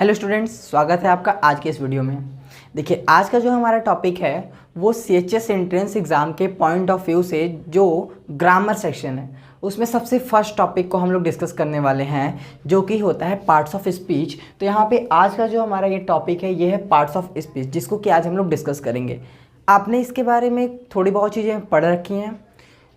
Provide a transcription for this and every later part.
Hello students, स्वागत है आपका आज के इस वीडियो में। देखिए, आज का जो हमारा टॉपिक है वो CHS एंट्रेंस एग्ज़ाम के पॉइंट ऑफ व्यू से जो ग्रामर सेक्शन है उसमें सबसे फर्स्ट टॉपिक को हम लोग डिस्कस करने वाले हैं, जो कि होता है पार्ट्स ऑफ स्पीच। तो यहाँ पे आज का जो हमारा ये टॉपिक है ये है पार्ट्स ऑफ स्पीच, जिसको कि आज हम लोग डिस्कस करेंगे। आपने इसके बारे में थोड़ी बहुत चीज़ें पढ़ रखी हैं,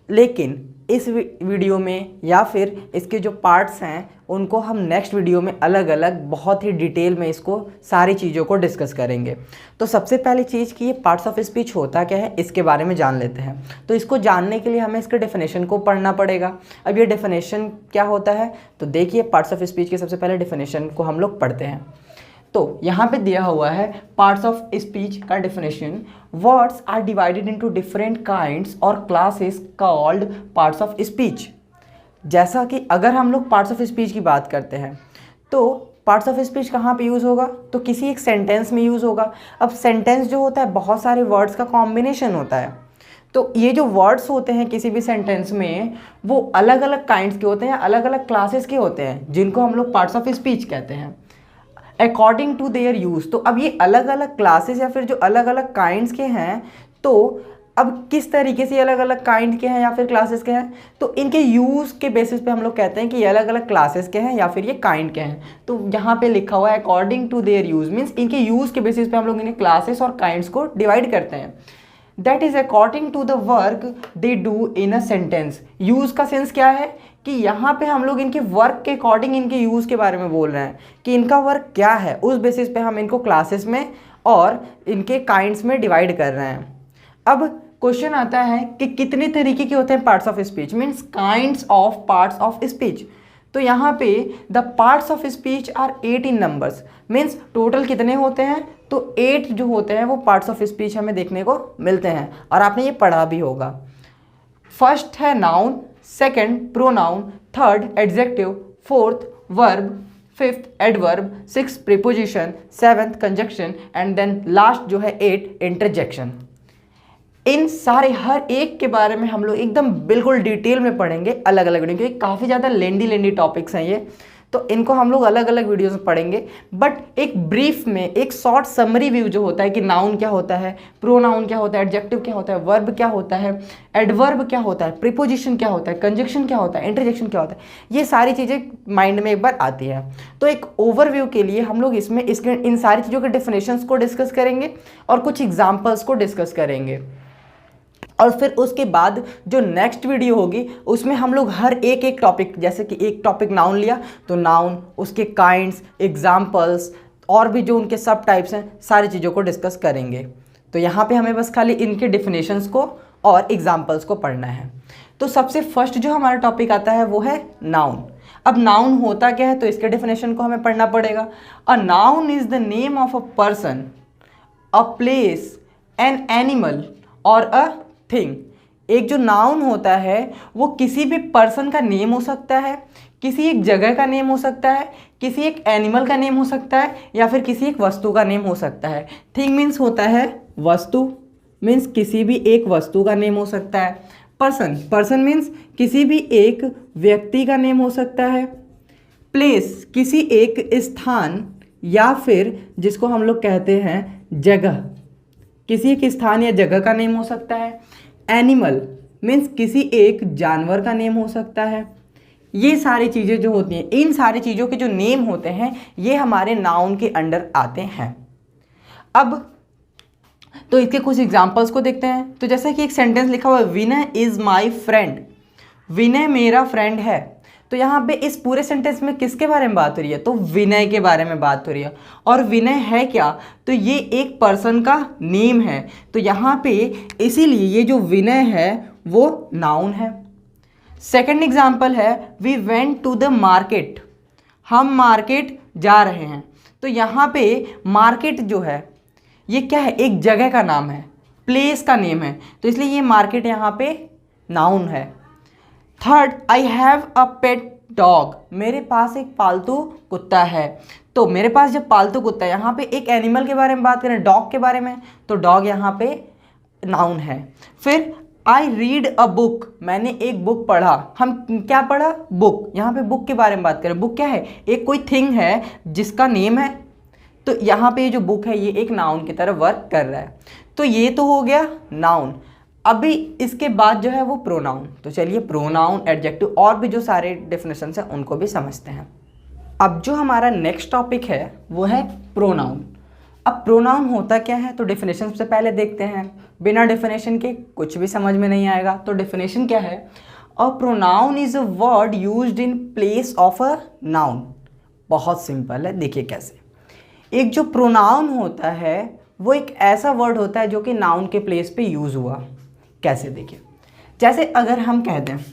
लेकिन इस वीडियो में या फिर इसके जो पार्ट्स हैं उनको हम नेक्स्ट वीडियो में अलग अलग बहुत ही डिटेल में इसको सारी चीज़ों को डिस्कस करेंगे। तो सबसे पहली चीज़ कि ये पार्ट्स ऑफ स्पीच होता क्या है, इसके बारे में जान लेते हैं। तो इसको जानने के लिए हमें इसके डेफिनेशन को पढ़ना पड़ेगा। अब ये डेफिनेशन क्या होता है, तो देखिए पार्ट्स ऑफ स्पीच के सबसे पहले डेफिनेशन को हम लोग पढ़ते हैं। तो यहाँ पे दिया हुआ है पार्ट्स ऑफ स्पीच का definition. Words are divided into different kinds और classes called parts of speech. जैसा कि अगर हम लोग पार्ट्स ऑफ स्पीच की बात करते हैं तो पार्ट्स ऑफ स्पीच कहाँ पे यूज़ होगा, तो किसी एक सेंटेंस में यूज़ होगा। अब सेंटेंस जो होता है बहुत सारे वर्ड्स का कॉम्बिनेशन होता है, तो ये जो वर्ड्स होते हैं किसी भी सेंटेंस में वो अलग अलग काइंड्स के होते हैं, अलग अलग क्लासेस के होते हैं, जिनको हम लोग पार्ट्स ऑफ स्पीच कहते हैं अकॉर्डिंग टू देयर यूज़। तो अब ये अलग अलग क्लासेस या फिर जो अलग अलग काइंड्स के हैं, तो अब किस तरीके से अलग अलग काइंड के हैं या फिर क्लासेस के हैं, तो इनके यूज़ के बेसिस पे हम लोग कहते हैं कि ये अलग अलग क्लासेस के हैं या फिर ये काइंड के हैं। तो यहाँ पे लिखा हुआ है according to their use, means इनके यूज़ के बेसिस पे हम लोग इन्हें क्लासेस और काइंड्स को डिवाइड करते हैं। That is according to the work they do in a sentence. Use का सेंस क्या है कि यहाँ पे हम लोग इनके वर्क के अकॉर्डिंग इनके यूज़ के बारे में बोल रहे हैं कि इनका वर्क क्या है, उस बेसिस पे हम इनको क्लासेस में और इनके काइंड्स में डिवाइड कर रहे हैं। अब क्वेश्चन आता है कि कितने तरीके के होते हैं parts of speech, means kinds of parts of speech. तो यहाँ पे the parts of speech are 8 in numbers, means total कितने होते हैं, तो 8 जो होते हैं वो पार्ट्स ऑफ स्पीच हमें देखने को मिलते हैं और आपने ये पढ़ा भी होगा। फर्स्ट है noun, second pronoun, third adjective, fourth verb, fifth adverb, six preposition, seventh conjunction and then last जो है 8 इंटरजेक्शन। इन सारे हर एक के बारे में हम लोग एकदम बिल्कुल डिटेल में पढ़ेंगे अलग अलग वीडियो, क्योंकि काफ़ी ज़्यादा लेंदी टॉपिक्स हैं ये, तो इनको हम लोग अलग अलग वीडियोस में पढ़ेंगे। बट एक ब्रीफ में एक शॉर्ट समरी व्यू जो होता है कि नाउन क्या होता है, प्रोनाउन क्या होता है, एडजेक्टिव क्या होता है, वर्ब क्या होता है, एडवर्ब क्या होता है, प्रीपोजिशन क्या होता है, कंजक्शन क्या होता है, इंटरजेक्शन क्या होता है, ये सारी चीज़ें माइंड में एक बार आती है। तो एक ओवरव्यू के लिए हम लोग इसमें इसके इन सारी चीज़ों के डेफिनेशंस को डिस्कस करेंगे और कुछ एग्जाम्पल्स को डिस्कस करेंगे। और फिर उसके बाद जो नेक्स्ट वीडियो होगी उसमें हम लोग हर एक टॉपिक, जैसे कि एक टॉपिक नाउन लिया तो नाउन, उसके काइंड्स, एग्जाम्पल्स और भी जो उनके सब टाइप्स हैं, सारी चीज़ों को डिस्कस करेंगे। तो यहाँ पे हमें बस खाली इनके डिफिनेशंस को और एग्जाम्पल्स को पढ़ना है। तो सबसे फर्स्ट जो हमारा टॉपिक आता है वो है नाउन। अब नाउन होता क्या है, तो इसके डेफिनेशन को हमें पढ़ना पड़ेगा। A noun is the name of a person, a place, an animal और अ थिंग। एक जो नाउन होता है वो किसी भी पर्सन का नेम हो सकता है, किसी एक जगह का नेम हो सकता है, किसी एक एनिमल का नेम हो सकता है या फिर किसी एक वस्तु का नेम हो सकता है। थिंग मीन्स होता है वस्तु, मीन्स किसी भी एक वस्तु का नेम हो सकता है। पर्सन मीन्स किसी भी एक व्यक्ति का नेम हो सकता है। प्लेस किसी एक स्थान या फिर जिसको हम लोग कहते हैं जगह, किसी एक स्थान या जगह का नेम हो सकता है। एनिमल मीन्स किसी एक जानवर का नेम हो सकता है। ये सारी चीज़ें जो होती हैं, इन सारी चीज़ों के जो नेम होते हैं ये हमारे नाउन के अंडर आते हैं। अब तो इसके कुछ एग्जांपल्स को देखते हैं। तो जैसे कि एक सेंटेंस लिखा हुआ है, विनय इज़ माई फ्रेंड, विनय मेरा फ्रेंड है। तो यहाँ पे इस पूरे सेंटेंस में किसके बारे में बात हो रही है, तो विनय के बारे में बात हो रही है। और विनय है क्या, तो ये एक पर्सन का नेम है। तो यहाँ पे इसीलिए ये जो विनय है वो नाउन है। सेकंड एग्जांपल है, we went to the market, हम मार्केट जा रहे हैं। तो यहाँ पे मार्केट जो है ये क्या है, एक जगह का नाम है, प्लेस का नेम है, तो इसलिए ये मार्केट यहाँ पे नाउन है। Third, I have a pet dog, मेरे पास एक पालतू कुत्ता है। तो मेरे पास जब पालतू कुत्ता है, यहाँ पे एक एनिमल के बारे में बात करें, डॉग के बारे में, तो डॉग यहाँ पे नाउन है। फिर आई रीड अ बुक, मैंने एक बुक पढ़ा। हम क्या पढ़ा, बुक। यहाँ पे बुक के बारे में बात करें, बुक क्या है, एक कोई थिंग है जिसका नेम है, तो यहाँ पे जो बुक है ये एक नाउन की तरह वर्क कर रहा है। तो ये तो हो गया नाउन। अभी इसके बाद जो है वो प्रोनाउन। तो चलिए प्रोनाउन, एडजेक्टिव और भी जो सारे डेफिनेशंस हैं उनको भी समझते हैं। अब जो हमारा नेक्स्ट टॉपिक है वो है प्रोनाउन। अब प्रोनाउन होता क्या है तो डेफिनेशन से पहले देखते हैं। बिना डेफिनेशन के कुछ भी समझ में नहीं आएगा। तो डेफिनेशन क्या है? A pronoun is a word used in place of a noun. बहुत सिंपल है, देखिए कैसे। एक जो प्रोनाउन होता है वो एक ऐसा वर्ड होता है जो कि नाउन के प्लेस पे यूज़ हुआ। कैसे? देखिए, जैसे अगर हम कहते हैं,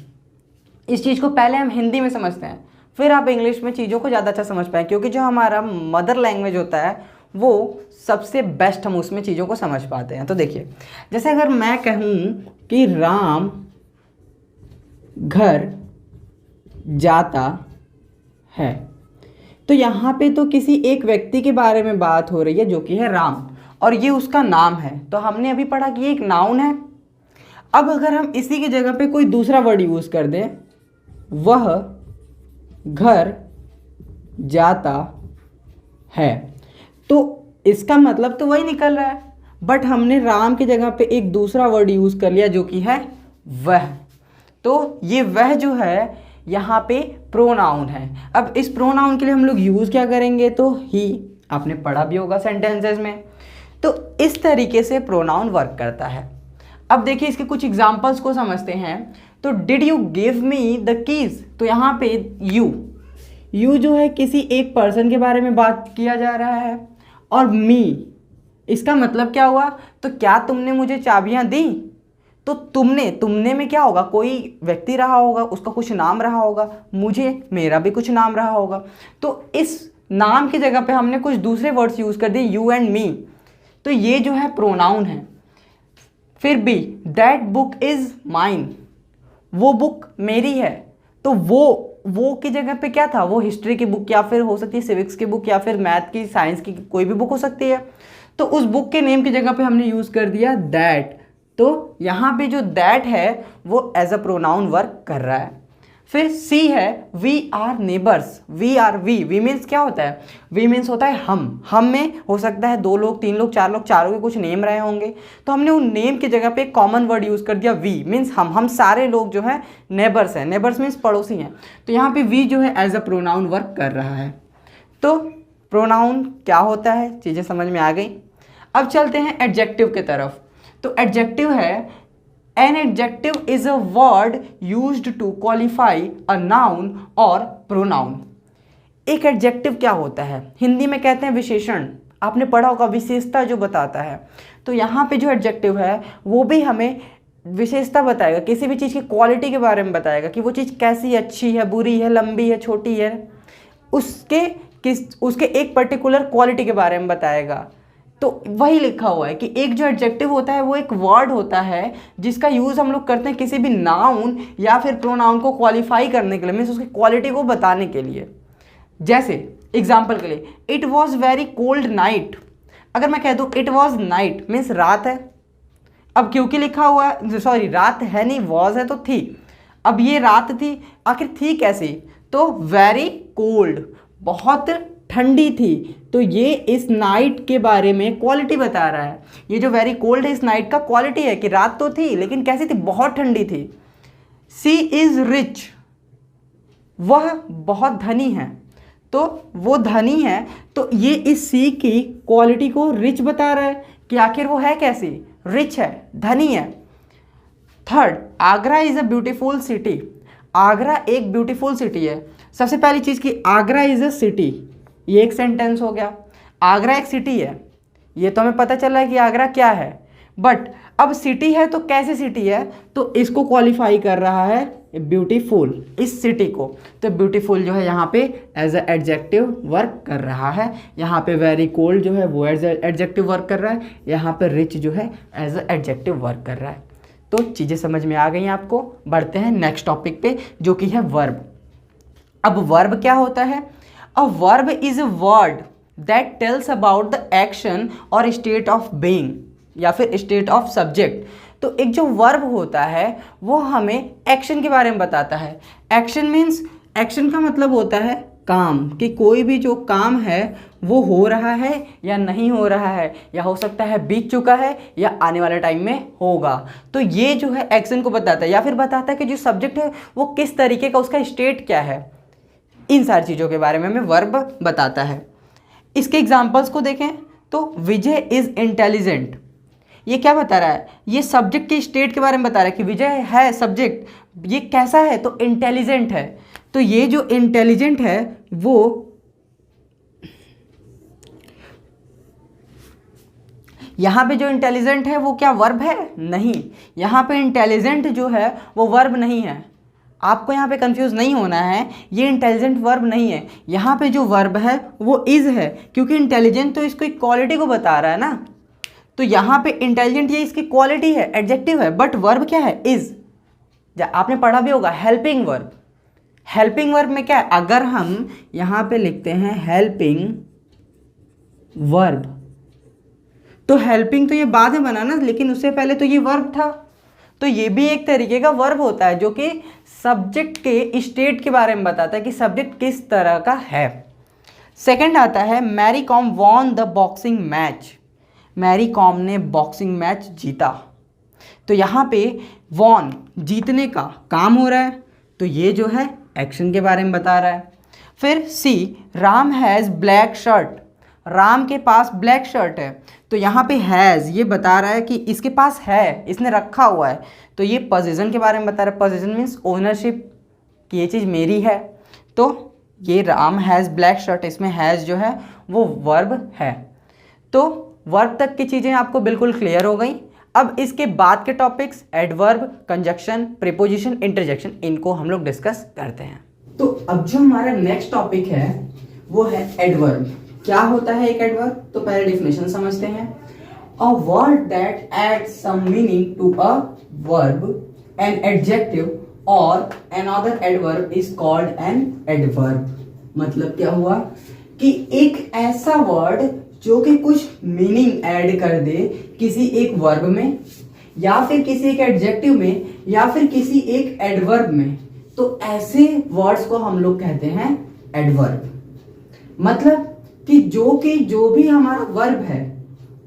इस चीज़ को पहले हम हिंदी में समझते हैं, फिर आप इंग्लिश में चीज़ों को ज़्यादा अच्छा समझ पाएँ, क्योंकि जो हमारा मदर लैंग्वेज होता है वो सबसे बेस्ट हम उसमें चीज़ों को समझ पाते हैं। तो देखिए, जैसे अगर मैं कहूँ कि राम घर जाता है, तो यहाँ पे तो किसी एक व्यक्ति के बारे में बात हो रही है जो कि है राम, और ये उसका नाम है। तो हमने अभी पढ़ा कि ये एक नाउन है। अब अगर हम इसी की जगह पे कोई दूसरा वर्ड यूज़ कर दें, वह घर जाता है, तो इसका मतलब तो वही निकल रहा है, बट हमने राम की जगह पे एक दूसरा वर्ड यूज़ कर लिया जो कि है वह। तो ये वह जो है यहाँ पे प्रोनाउन है। अब इस प्रोनाउन के लिए हम लोग यूज़ क्या करेंगे? तो ही, आपने पढ़ा भी होगा सेंटेंसेस में। तो इस तरीके से प्रोनाउन वर्क करता है। अब देखिए इसके कुछ एग्जांपल्स को समझते हैं। तो did you give me the keys? तो यहाँ पे यू जो है किसी एक पर्सन के बारे में बात किया जा रहा है, और मी इसका मतलब क्या हुआ? तो क्या तुमने मुझे चाबियां दी? तो तुमने में क्या होगा? कोई व्यक्ति रहा होगा, उसका कुछ नाम रहा होगा, मुझे मेरा भी कुछ नाम रहा होगा। तो इस नाम की जगह पे हमने कुछ दूसरे वर्ड्स यूज़ कर दिए, यू एंड मी। तो ये जो है प्रोनाउन है। फिर भी दैट बुक इज़ माइन, वो बुक मेरी है। तो वो की जगह पे क्या था? वो हिस्ट्री की बुक, या फिर हो सकती है सिविक्स की बुक, या फिर मैथ की, साइंस की, कोई भी बुक हो सकती है। तो उस बुक के नेम की जगह पे हमने यूज़ कर दिया दैट। तो यहाँ पे जो दैट है वो एज अ प्रोनाउन वर्क कर रहा है। फिर सी है we are neighbours. We means क्या होता है? वी मीन्स होता है हम में हो सकता है 2 लोग, 3 लोग, 4 लोग, चारों के कुछ नेम रहे होंगे। तो हमने उन नेम की जगह पे एक कॉमन वर्ड यूज़ कर दिया वी, मीन्स हम सारे लोग जो है नेबर्स हैं। नेबर्स मीन्स पड़ोसी हैं। तो यहाँ पे वी जो है एज अ प्रोनाउन वर्क कर रहा है। तो प्रोनाउन क्या होता है, चीज़ें समझ में आ गई। अब चलते हैं एडजेक्टिव की तरफ। तो एडजेक्टिव है, An adjective is a word used to qualify a noun or pronoun। एक एडजेक्टिव क्या होता है? हिंदी में कहते हैं विशेषण। आपने पढ़ा होगा, विशेषता जो बताता है। तो यहाँ पे जो एडजेक्टिव है वो भी हमें विशेषता बताएगा, किसी भी चीज़ की क्वालिटी के बारे में बताएगा कि वो चीज़ कैसी, अच्छी है, बुरी है, लंबी है, छोटी है, उसके एक पर्टिकुलर क्वालिटी के बारे में बताएगा। तो वही लिखा हुआ है कि एक जो एडजेक्टिव होता है वो एक वर्ड होता है जिसका यूज़ हम लोग करते हैं किसी भी नाउन या फिर प्रोनाउन को क्वालिफाई करने के लिए, मीन्स उसकी क्वालिटी को बताने के लिए। जैसे एग्जाम्पल के लिए, it was very cold night. अगर मैं कह दूँ इट वॉज नाइट, मीन्स रात है। अब क्योंकि लिखा हुआ है, सॉरी रात है नहीं, वॉज है तो थी। अब ये रात थी, आखिर थी कैसी? तो वेरी कोल्ड, बहुत ठंडी थी। तो ये इस नाइट के बारे में क्वालिटी बता रहा है। ये जो वेरी कोल्ड है इस नाइट का क्वालिटी है कि रात तो थी लेकिन कैसी थी? बहुत ठंडी थी। सी इज रिच, वह बहुत धनी है। तो वो धनी है, तो ये इस सी की क्वालिटी को रिच बता रहा है कि आखिर वो है कैसी? रिच है, धनी है। Third, Agra is a beautiful city. Agra एक ब्यूटीफुल सिटी है। सबसे पहली चीज़ कि आगरा इज अ सिटी, ये एक सेंटेंस हो गया। आगरा एक सिटी है, ये तो हमें पता चल रहा है कि आगरा क्या है। बट अब सिटी है तो कैसी सिटी है? तो इसको क्वालिफाई कर रहा है ब्यूटीफुल, इस सिटी को। तो ब्यूटीफुल जो है यहाँ पे एज अ एडजेक्टिव वर्क कर रहा है। यहाँ पे वेरी कोल्ड जो है वो एज अ एडजेक्टिव वर्क कर रहा है। यहाँ पे रिच जो है एज अ एडजेक्टिव वर्क कर रहा है। तो चीज़ें समझ में आ गई आपको। बढ़ते हैं नेक्स्ट टॉपिक पे जो कि है वर्ब। अब वर्ब क्या होता है? A verb is a word that tells about the action और स्टेट ऑफ बीइंग या फिर स्टेट ऑफ सब्जेक्ट। तो एक जो वर्ब होता है वो हमें एक्शन के बारे में बताता है। एक्शन मीन्स, एक्शन का मतलब होता है काम, कि कोई भी जो काम है वो हो रहा है या नहीं हो रहा है, या हो सकता है बीत चुका है या आने वाले टाइम में होगा। तो ये जो है एक्शन को बताता है, या फिर बताता है कि जो सब्जेक्ट है वो किस तरीके का, उसका स्टेट क्या है। इन सारी चीज़ों के बारे में हमें वर्ब बताता है। इसके एग्जाम्पल्स को देखें तो विजय इज़ इंटेलिजेंट, ये क्या बता रहा है, ये सब्जेक्ट के स्टेट के बारे में बता रहा है कि विजय है सब्जेक्ट, ये कैसा है तो इंटेलिजेंट है। तो ये जो इंटेलिजेंट है वो यहाँ पे जो इंटेलिजेंट है वो क्या वर्ब है? नहीं, यहाँ पे इंटेलिजेंट जो है वो वर्ब नहीं है। आपको यहाँ पे कंफ्यूज नहीं होना है, ये इंटेलिजेंट वर्ब नहीं है। यहाँ पे जो वर्ब है वो इज़ है, क्योंकि इंटेलिजेंट तो इसको क्वालिटी को बता रहा है ना। तो यहाँ पे इंटेलिजेंट ये इसकी क्वालिटी है, एडजेक्टिव है, बट वर्ब क्या है? इज़। आपने पढ़ा भी होगा हेल्पिंग वर्ब। हेल्पिंग वर्ब में क्या है, अगर हम यहाँ पे लिखते हैं हेल्पिंग वर्ब, तो हेल्पिंग तो ये बाद में बना ना, लेकिन उससे पहले तो ये वर्ब था। तो ये भी एक तरीके का वर्ब होता है जो कि सब्जेक्ट के स्टेट के बारे में बताता है कि सब्जेक्ट किस तरह का है। सेकंड आता है Mary Kom won the boxing match, Mary Kom ने बॉक्सिंग मैच जीता। तो यहाँ पे वॉन जीतने का काम हो रहा है, तो ये जो है एक्शन के बारे में बता रहा है। फिर see Ram has black shirt, Ram के पास ब्लैक शर्ट है, तो यहाँ पे हैज़ ये बता रहा है कि इसके पास है, इसने रखा हुआ है। तो ये पोजीशन के बारे में बता रहा है, पोजीशन मीन्स ओनरशिप, कि ये चीज़ मेरी है। तो ये राम हैज़ ब्लैक शर्ट, इसमें हैज़ जो है वो वर्ब है। तो वर्ब तक की चीज़ें आपको बिल्कुल क्लियर हो गई। अब इसके बाद के topics adverb, conjunction, preposition, interjection, इनको हम लोग डिस्कस करते हैं। तो अब जो हमारा नेक्स्ट टॉपिक है वो है एडवर्ब। क्या होता है एक एडवर्ब? तो पहले डेफिनेशन समझते हैं। A word that adds some meaning to a verb, an adjective और another adverb is called an adverb. मतलब क्या हुआ कि एक ऐसा वर्ड जो कि कुछ मीनिंग ऐड कर दे किसी एक वर्ब में, या फिर किसी एक एडजेक्टिव में, या फिर किसी एक एडवर्ब में, तो ऐसे वर्ड्स को हम लोग कहते हैं एडवर्ब। मतलब कि जो भी हमारा वर्ब है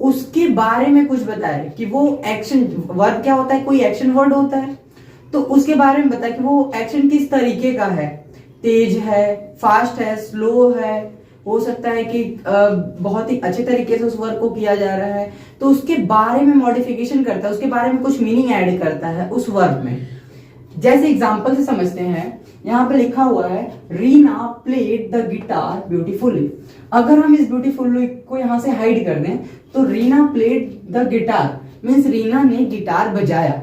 उसके बारे में कुछ बताए कि वो एक्शन, वर्ब क्या होता है, कोई एक्शन वर्ड होता है, तो उसके बारे में बताए कि वो एक्शन किस तरीके का है, तेज है, फास्ट है, स्लो है, हो सकता है कि बहुत ही अच्छे तरीके से उस वर्क को किया जा रहा है, तो उसके बारे में मॉडिफिकेशन करता है, उसके बारे में कुछ मीनिंग ऐड करता है उस वर्क में। जैसे एग्जांपल से समझते हैं, यहाँ पे लिखा हुआ है Reena played the guitar beautifully. अगर हम इस ब्यूटीफुली को यहाँ से हाइड कर दें तो Reena played the guitar means Reena ने गिटार बजाया।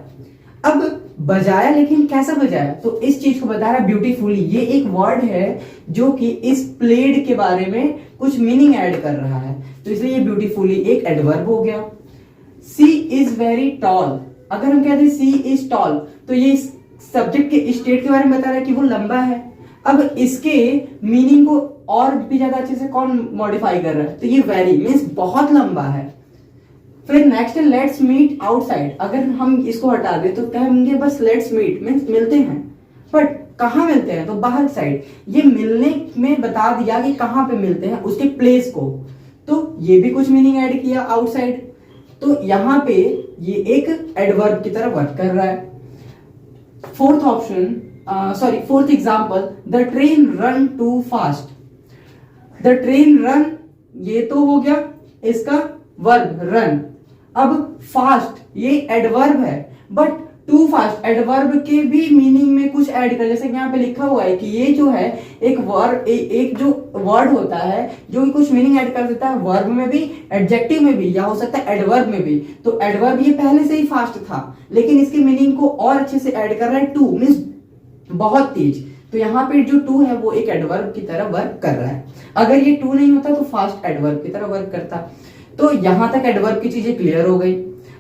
अब बजाया, लेकिन कैसा बजाया, तो इस चीज को बता रहा है ब्यूटीफुली। ये एक वर्ड है जो कि इस प्लेड के बारे में कुछ मीनिंग ऐड कर रहा है, तो इसलिए ये ब्यूटीफुली एक एडवर्ब हो गया। सी इज वेरी टॉल, अगर हम कहते हैं सी इज टॉल, तो ये सब्जेक्ट के स्टेट के बारे में बता रहा है कि वो लंबा है। अब इसके मीनिंग को और भी ज्यादा अच्छे से कौन मॉडिफाई कर रहा है, तो ये वेरी मीन्स बहुत लंबा है। फिर नेक्स्ट है लेट्स मीट आउटसाइड, अगर हम इसको हटा दें तो कहेंगे बस लेट्स मीट मीन्स मिलते हैं, बट कहाँ मिलते हैं, तो बाहर साइड। ये मिलने में बता दिया कि कहाँ पे मिलते हैं, उसके प्लेस को, तो ये भी कुछ मीनिंग ऐड किया आउटसाइड। तो यहाँ पे ये एक एडवर्ब की तरह वर्क कर रहा है। Fourth option fourth example, the train run too fast. The train run, ये तो हो गया इसका वर्ब रन। अब फास्ट ये एडवर्ब है, बट टू फास्ट एडवर्ब के भी मीनिंग में कुछ ऐड कर, जैसे यहाँ पे लिखा हुआ है कि ये जो है एक वर्ड, एक जो वर्ड होता है जो कि कुछ मीनिंग ऐड कर देता है वर्ब में भी, एडजेक्टिव में भी, या हो सकता है एडवर्ब में भी। तो एडवर्ब ये पहले से ही फास्ट था, लेकिन इसके मीनिंग को और अच्छे से ऐड कर रहा है टू मीन्स बहुत तेज। तो यहाँ पे जो टू है वो एक एडवर्ब की तरह वर्क कर रहा है। अगर ये टू नहीं होता तो फास्ट एडवर्ब की तरह वर्क करता। तो यहां तक एडवर्ब की चीजें क्लियर हो गई।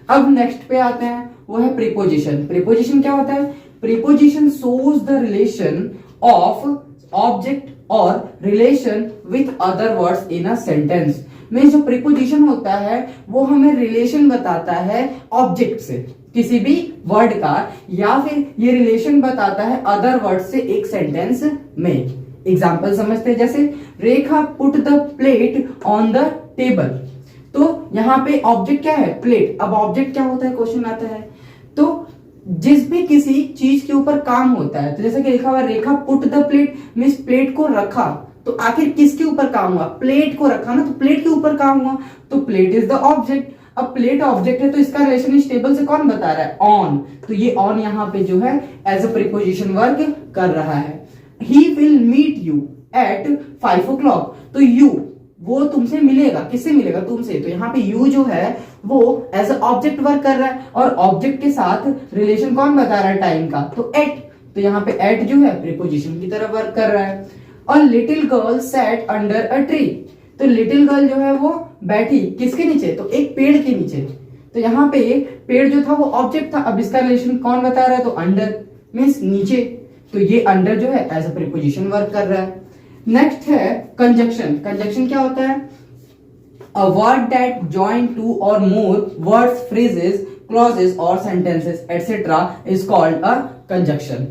अब नेक्स्ट पे आते हैं, वो है प्रीपोजिशन। प्रीपोजिशन क्या होता है? Preposition shows the relation of object और relation with other words in a sentence. में जो प्रीपोजिशन होता है वो हमें रिलेशन बताता है ऑब्जेक्ट से, किसी भी वर्ड का, या फिर ये रिलेशन बताता है अदर वर्ड से एक सेंटेंस में। एग्जाम्पल समझते हैं, जैसे Rekha put the plate on the table. तो यहाँ पे ऑब्जेक्ट क्या है? प्लेट। अब ऑब्जेक्ट क्या होता है, क्वेश्चन आता है। तो जिस भी किसी चीज के ऊपर काम होता है, तो जैसे कि लिखा हुआ Rekha put the plate means plate को रखा, तो आखिर किसके ऊपर काम हुआ? प्लेट को रखा ना, तो प्लेट के ऊपर काम हुआ, तो प्लेट इज द ऑब्जेक्ट। अब प्लेट ऑब्जेक्ट है तो इसका रिलेशन इस टेबल से कौन बता रहा है? ऑन। तो ये ऑन यहाँ पे जो है एज अ प्रीपोजिशन वर्क कर रहा है। He will meet you at 5 o'clock। तो यू वो तुमसे मिलेगा, किससे मिलेगा? तुमसे। तो यहाँ पे यू जो है वो एज अ ऑब्जेक्ट वर्क कर रहा है, और ऑब्जेक्ट के साथ रिलेशन कौन बता रहा है? टाइम का, तो एट। तो यहाँ पे एट जो है प्रीपोजिशन की तरह वर्क कर रहा है। और little girl sat under a tree. तो लिटिल गर्ल जो है वो बैठी किसके नीचे? तो एक पेड़ के नीचे। तो यहाँ पे पेड़ जो था वो ऑब्जेक्ट था, अब इसका रिलेशन कौन बता रहा है? तो अंडर मीन्स नीचे। तो ये अंडर जो है एज अ प्रीपोजिशन वर्क कर रहा है। नेक्स्ट है कंजक्शन। कंजक्शन क्या होता है? A word that join two or more words, phrases, clauses और sentences etcetera is called a conjunction.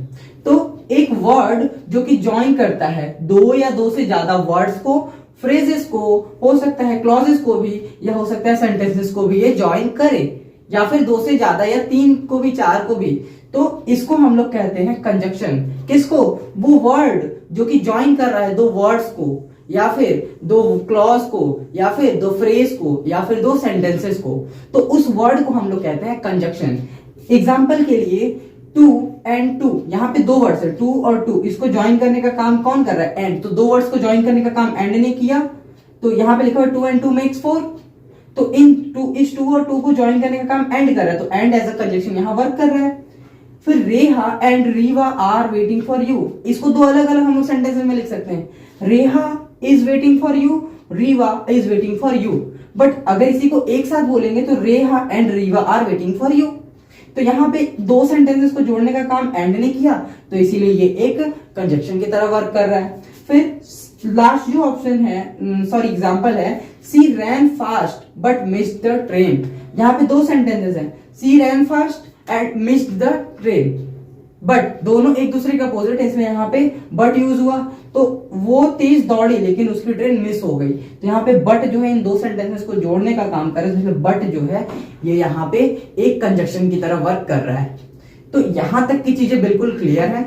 तो एक वर्ड जो कि ज्वाइन करता है दो या दो से ज्यादा वर्ड्स को, फ्रेजेस को, हो सकता है क्लॉजेस को भी, या हो सकता है सेंटेंसेस को भी ये ज्वाइन करे, या फिर दो से ज्यादा या तीन को भी, चार को भी, तो इसको हम लोग कहते हैं कंजक्शन। किसको? वो वर्ड जो कि ज्वाइन कर रहा है दो वर्ड्स को, या फिर दो क्लॉज को, या फिर दो फ्रेज को, या फिर दो सेंटेंसेस को, तो उस वर्ड को हम लोग कहते हैं कंजक्शन। एग्जाम्पल के लिए टू एंड टू, यहाँ पे दो वर्ड्स है टू और टू, इसको ज्वाइन करने का काम कौन कर रहा है? एंड। तो दो वर्ड्स को ज्वाइन करने का काम एंड ने किया, तो यहाँ पे लिखा हुआ टू एंड टू मेक्स 4। तो इस टू और टू को ज्वाइन करने का काम एंड कर रहा है, तो एंड एज अ कंजक्शन यहाँ वर्क कर रहा है। फिर Reha and Riva are waiting for you, इसको दो अलग अलग हम लोग सेंटेंस में लिख सकते हैं। Reha is waiting for you, Riva is waiting for you. But अगर इसी को एक साथ बोलेंगे तो Reha and Riva are waiting for you. तो यहाँ पे दो सेंटेंसेस को जोड़ने का काम एंड ने किया, तो इसीलिए ये एक कंजक्शन की तरह वर्क कर रहा है। फिर लास्ट जो ऑप्शन है, एग्जांपल है, she ran fast but missed the train. यहाँ पे दो सेंटेंसेस हैं, she ran fast and missed the train, but दोनों एक दूसरे का अपोजिट है, इसमें यहाँ पे बट यूज हुआ। तो वो तेज दौड़ी लेकिन उसकी ट्रेन मिस हो गई, तो यहाँ पे बट जो है इन दो सेंटेंसेस को जोड़ने का काम करे, तो बट जो है ये यहाँ पे एक कंजक्शन की तरह वर्क कर रहा है। तो यहां तक की चीजें बिल्कुल क्लियर है।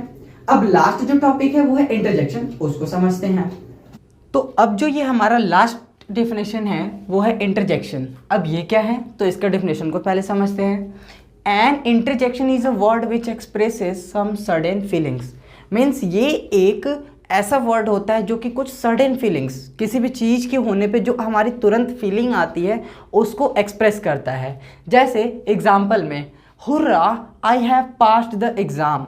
अब लास्ट जो टॉपिक है वो है इंटरजेक्शन, उसको समझते हैं। तो अब जो ये हमारा लास्ट डेफिनेशन है वो है इंटरजेक्शन। अब ये क्या है, तो इसका डेफिनेशन को पहले समझते हैं। An interjection is a word which expresses some sudden feelings. Means ये एक ऐसा वर्ड होता है जो कि कुछ सडन फीलिंग्स, किसी भी चीज़ के होने पे जो हमारी तुरंत फीलिंग आती है उसको एक्सप्रेस करता है। जैसे एग्जाम्पल में, hurrah I have passed the exam.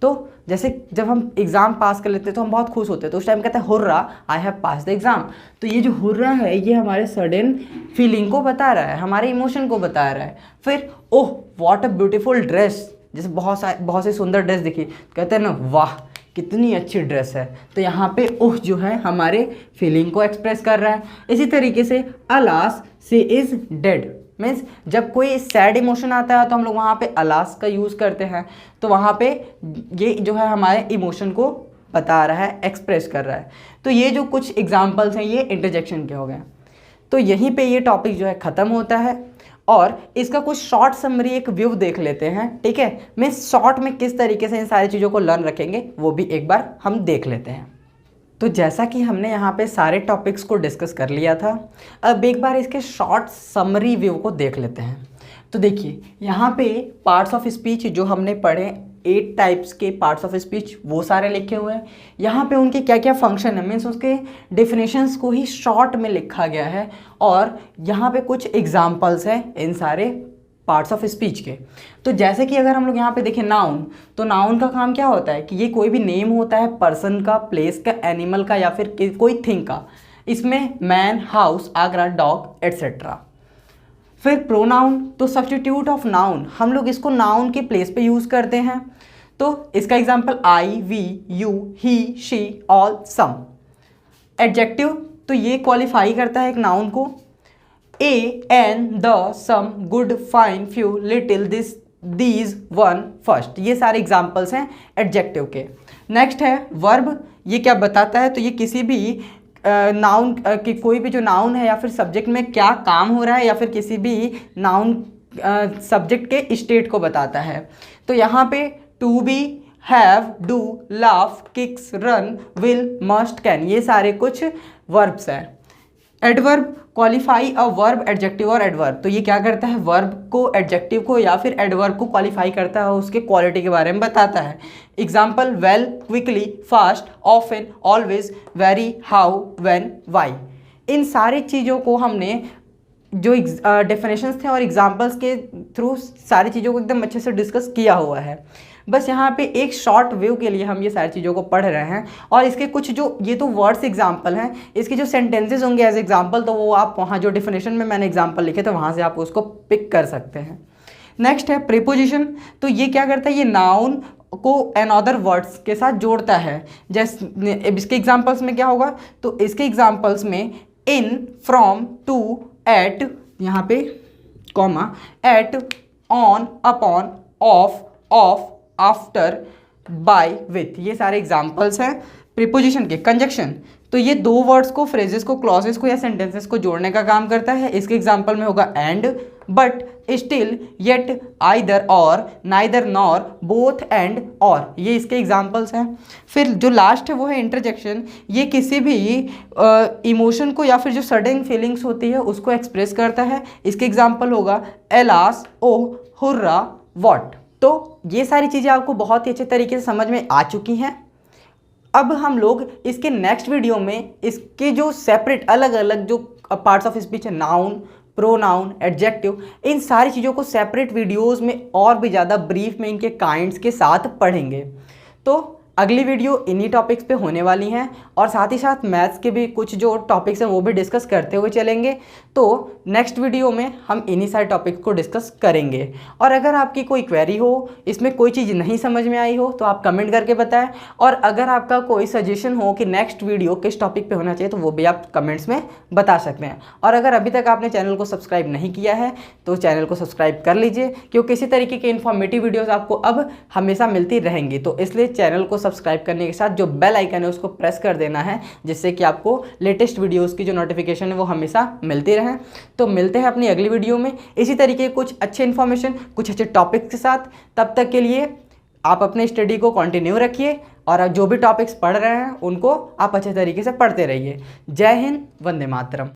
तो जैसे जब हम एग्ज़ाम पास कर लेते हैं तो हम बहुत खुश होते हैं, तो उस टाइम कहते हैं hurrah I have pass the exam. तो ये जो हुर्रा है ये हमारे सडन फीलिंग को बता रहा है, हमारे इमोशन को बता रहा है। फिर oh what a beautiful dress, जैसे बहुत सी सुंदर ड्रेस दिखी, कहते हैं ना वाह कितनी अच्छी ड्रेस है, तो यहाँ पे ओह जो है हमारे फीलिंग को एक्सप्रेस कर रहा है। इसी तरीके से alas she is dead, means जब कोई सैड इमोशन आता है तो हम लोग वहाँ पे अलास का यूज़ करते हैं, तो वहाँ पे ये जो है हमारे इमोशन को बता रहा है, एक्सप्रेस कर रहा है। तो ये जो कुछ एग्जांपल्स हैं ये इंटरजेक्शन के हो गए। तो यहीं पे ये टॉपिक जो है ख़त्म होता है, और इसका कुछ शॉर्ट समरी एक व्यू देख लेते हैं, ठीक है। मैं शॉर्ट में किस तरीके से इन सारी चीज़ों को लर्न रखेंगे वो भी एक बार हम देख लेते हैं। तो जैसा कि हमने यहाँ पे सारे टॉपिक्स को डिस्कस कर लिया था, अब एक बार इसके शॉर्ट समरी व्यू को देख लेते हैं। तो देखिए यहाँ पे पार्ट्स ऑफ स्पीच जो हमने पढ़े, 8 टाइप्स के पार्ट्स ऑफ स्पीच वो सारे लिखे हुए हैं। यहाँ पे उनके क्या क्या फंक्शन है, मीन्स उसके डेफिनेशंस को ही शॉर्ट में लिखा गया है, और यहाँ पे कुछ एग्जाम्पल्स हैं इन सारे पार्ट्स ऑफ स्पीच के। तो जैसे कि अगर हम लोग यहाँ पे देखें नाउन, तो नाउन का काम क्या होता है कि ये कोई भी नेम होता है पर्सन का, प्लेस का, एनिमल का, या फिर कोई थिंग का। इसमें man, house, Agra, dog etcetera. फिर प्रोनाउन, तो सब्स्टिट्यूट ऑफ नाउन, हम लोग इसको नाउन के प्लेस पे यूज़ करते हैं। तो इसका example I, we, you, he, she, all, some. Adjective, तो ये क्वालिफाई करता है एक नाउन को। A, an, the, some, good, fine, few, little, this, these, one, first, ये सारे एग्जाम्पल्स हैं एडजेक्टिव के। नेक्स्ट है वर्ब, ये क्या बताता है, तो ये किसी भी नाउन कि कोई भी जो नाउन है या फिर सब्जेक्ट में क्या काम हो रहा है या फिर किसी भी नाउन सब्जेक्ट के स्टेट को बताता है। तो यहाँ पे to be, have, do, laugh, kicks, run, will, must, can, ये सारे कुछ वर्ब्स हैं। Adverb qualify a verb, adjective और एडवर्ब, तो ये क्या करता है, वर्ब को, एडजेक्टिव को या फिर एडवर्ब को क्वालिफाई करता है, उसके क्वालिटी के बारे में बताता है। Example well, quickly, fast, often, always, very, how, when, why. इन सारी चीज़ों को हमने जो डेफिनेशंस थे और एग्जाम्पल्स के थ्रू सारी चीज़ों को एकदम अच्छे से डिस्कस किया हुआ है। बस यहाँ पे एक शॉर्ट व्यू के लिए हम ये सारी चीज़ों को पढ़ रहे हैं, और इसके कुछ जो ये तो वर्ड्स एग्जाम्पल हैं, इसके जो सेंटेंसेस होंगे एज एग्जाम्पल, तो वो आप वहाँ जो डिफिनेशन में मैंने एग्जाम्पल लिखे थे वहाँ से आप उसको पिक कर सकते हैं। नेक्स्ट है प्रीपोजिशन। तो ये क्या करता है, ये नाउन को अनदर वर्ड्स के साथ जोड़ता है। जैसे इसके एग्जाम्पल्स में क्या होगा, तो इसके एग्जाम्पल्स में इन, फ्रॉम, टू, एट, यहाँ पे comma, at, on, upon, of, after, by, with, ये सारे एग्जाम्पल्स हैं प्रीपोजिशन के। कंजक्शन, तो ये दो वर्ड्स को, फ्रेजेस को, क्लॉजेस को या सेंटेंसेस को जोड़ने का काम करता है। इसके एग्जाम्पल में होगा and, but, still, yet, either और, नाइदर नॉर, बोथ एंड और, ये इसके एग्जाम्पल्स हैं। फिर जो लास्ट है वो है इंटरजेक्शन। ये किसी भी इमोशन को या फिर जो सडन फीलिंग्स होती है उसको एक्सप्रेस करता है। इसके एग्जाम्पल होगा एलास, ओह, हुर्रा, वॉट। तो ये सारी चीज़ें आपको बहुत ही अच्छे तरीके से समझ में आ चुकी हैं। अब हम लोग इसके नेक्स्ट वीडियो में इसके जो सेपरेट अलग अलग जो पार्ट्स ऑफ स्पीच है, नाउन, प्रोनाउन, एडजेक्टिव, इन सारी चीज़ों को सेपरेट वीडियोस में और भी ज़्यादा ब्रीफ में इनके काइंड्स के साथ पढ़ेंगे। तो अगली वीडियो इन्हीं टॉपिक्स पे होने वाली हैं, और साथ ही साथ मैथ्स के भी कुछ जो टॉपिक्स हैं वो भी डिस्कस करते हुए चलेंगे। तो नेक्स्ट वीडियो में हम इन्हीं सारे टॉपिक्स को डिस्कस करेंगे। और अगर आपकी कोई क्वेरी हो, इसमें कोई चीज़ नहीं समझ में आई हो, तो आप कमेंट करके बताएं। और अगर आपका कोई सजेशन हो कि नेक्स्ट वीडियो किस टॉपिक पे होना चाहिए, तो वो भी आप कमेंट्स में बता सकते हैं। और अगर अभी तक आपने चैनल को सब्सक्राइब नहीं किया है तो चैनल को सब्सक्राइब कर लीजिए, क्योंकि इसी तरीके के इन्फॉर्मेटिव वीडियोज़ आपको अब हमेशा मिलती रहेंगी। तो इसलिए चैनल को सब्सक्राइब करने के साथ जो बेल आइकन है उसको प्रेस कर देना है, जिससे कि आपको लेटेस्ट वीडियोस की जो नोटिफिकेशन है वो हमेशा मिलती रहे। तो मिलते हैं अपनी अगली वीडियो में इसी तरीके कुछ अच्छे इन्फॉर्मेशन, कुछ अच्छे टॉपिक्स के साथ। तब तक के लिए आप अपने स्टडी को कंटिन्यू रखिए, और जो भी टॉपिक्स पढ़ रहे हैं उनको आप अच्छे तरीके से पढ़ते रहिए। जय हिंद, वंदे मातरम।